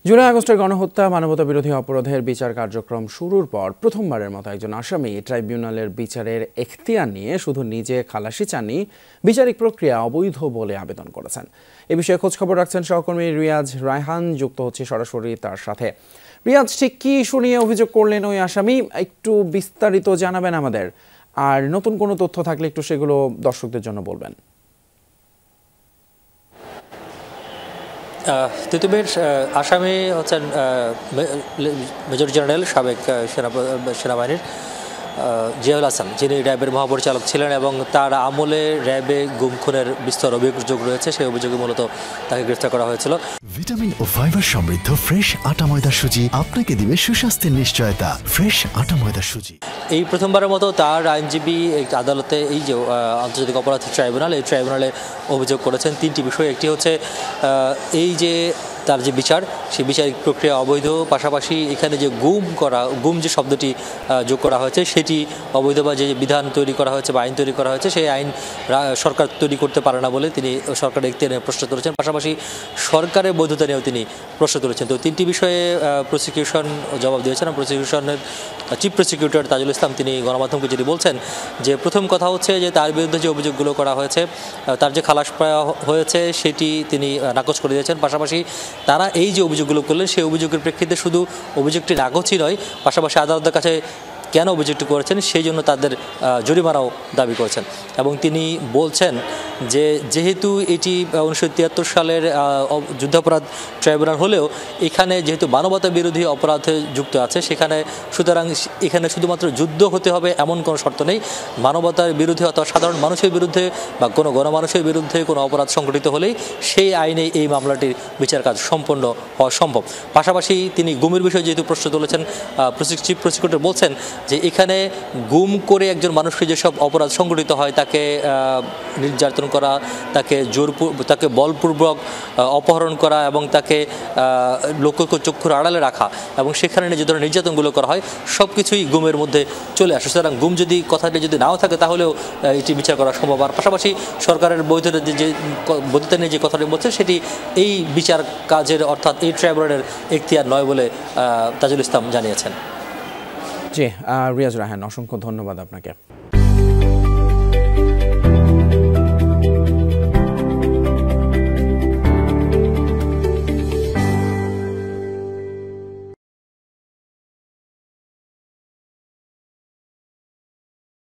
জুলাই আগস্টের গণহত্যা মানবতাবিরোধী অপরাধের বিচার কার্যক্রম শুরুর পর প্রথমবারের মতো একজন আসামি ট্রাইব্যুনালের বিচারের এখতিয়ার নিয়ে শুধু নিজে খালাসি চাননি, বিচারিক প্রক্রিয়া অবৈধ বলে আবেদন করেছেন। এ বিষয়ে খোঁজখবর রাখছেন সহকর্মী রিয়াজ রায়হান, যুক্ত হচ্ছে সরাসরি তার সাথে। রিয়াজ, ঠিক কি শুনিয়ে অভিযোগ করলেন ওই আসামি, একটু বিস্তারিত জানাবেন আমাদের, আর নতুন কোনো তথ্য থাকলে একটু সেগুলো দর্শকদের জন্য বলবেন। তিতুমির আসামি হচ্ছেন মেজর জেনারেল সাবেক সেনাবাহিনীর জিয়াউল হাসান, যিনি র্যাবের মহাপরিচালক ছিলেন এবং তার আমলে র্যাবে গুম খুনের বিস্তর অভিযোগ রয়েছে। সেই অভিযোগে মূলত তাকে গ্রেফতার করা হয়েছিল। ভিটামিন ও ফাইবার সমৃদ্ধ ফ্রেশ আটা ময়দা সুজি আপনাকে দিবে সুস্বাস্থ্যের নিশ্চয়তা। ফ্রেশ আটা ময়দা সুজি। এই প্রথমবারের মতো তার আইনজীবী আদালতে এই যে আন্তর্জাতিক অপরাধ ট্রাইব্যুনাল, এই ট্রাইব্যুনালে অভিযোগ করেছেন তিনটি বিষয়। একটি হচ্ছে এই যে তার যে বিচার, সেই বিচারিক প্রক্রিয়া অবৈধ, পাশাপাশি এখানে যে গুম যে শব্দটি যোগ করা হয়েছে সেটি অবৈধ, বা যে বিধান তৈরি করা হয়েছে বা আইন তৈরি করা হয়েছে সেই আইন সরকার তৈরি করতে পারে না বলে তিনি সরকারের এখতিয়ার নিয়ে প্রশ্ন তুলেছেন। পাশাপাশি সরকারের বৈধতা নিয়েও তিনি প্রশ্ন তুলেছেন। তো তিনটি বিষয়ে প্রসিকিউশন জবাব দিয়েছেন। প্রসিকিউশনের চিফ প্রসিকিউটর তাজুল ইসলাম তিনি গণমাধ্যমকে যেটি বলছেন যে প্রথম কথা হচ্ছে যে তার বিরুদ্ধে যে অভিযোগগুলো করা হয়েছে, তার যে খালাস পাওয়া হয়েছে সেটি তিনি নাকচ করে দিয়েছেন। পাশাপাশি তারা এই যে অভিযোগগুলো করলেন সেই অভিযোগের প্রেক্ষিতে শুধু অভিযোগটি নাকচই নয়, পাশাপাশি আদালতের কাছে কেন অভিযোগটি করেছেন সেই জন্য তাদের জরিমানাও দাবি করেছেন। এবং তিনি বলছেন যে যেহেতু এটি 1973 সালের যুদ্ধাপরাধ ট্রাইব্যুনাল হলেও এখানে যেহেতু মানবতা বিরোধী অপরাধে যুক্ত আছে, সুতরাং এখানে শুধুমাত্র যুদ্ধ হতে হবে এমন কোনো শর্ত নেই। মানবতার বিরুদ্ধে অথবা সাধারণ মানুষের বিরুদ্ধে বা কোনো গণমানুষের বিরুদ্ধে কোনো অপরাধ সংঘটিত হলেই সেই আইনে এই মামলাটির বিচার কাজ সম্পন্ন হওয়া সম্ভব। পাশাপাশি তিনি গুমের বিষয়ে যেহেতু প্রশ্ন তুলেছেন, চিফ প্রসিকিউটর বলছেন যে এখানে গুম করে একজন মানুষকে যেসব অপরাধ সংঘটিত হয়, তাকে নির্যাতন করা, তাকে বলপূর্বক অপহরণ করা এবং তাকে চক্ষুর আড়ালে রাখা এবং সেখানে যে ধরনের নির্যাতনগুলো করা হয় সব কিছুই গুমের মধ্যে চলে আসে। সুতরাং গুম যদি কথাটি যদি নাও থাকে তাহলেও এটি বিচার করা সম্ভব। আর পাশাপাশি সরকারের বৈধতা নিয়ে যে কথাটি বলছে সেটি এই বিচার কাজের অর্থাৎ এই ট্রাইব্যুনালের এখতিয়ার নয় বলে তাজুল ইসলাম জানিয়েছেন। জি, রিয়াজ রায়হান, অসংখ্য ধন্যবাদ আপনাকে।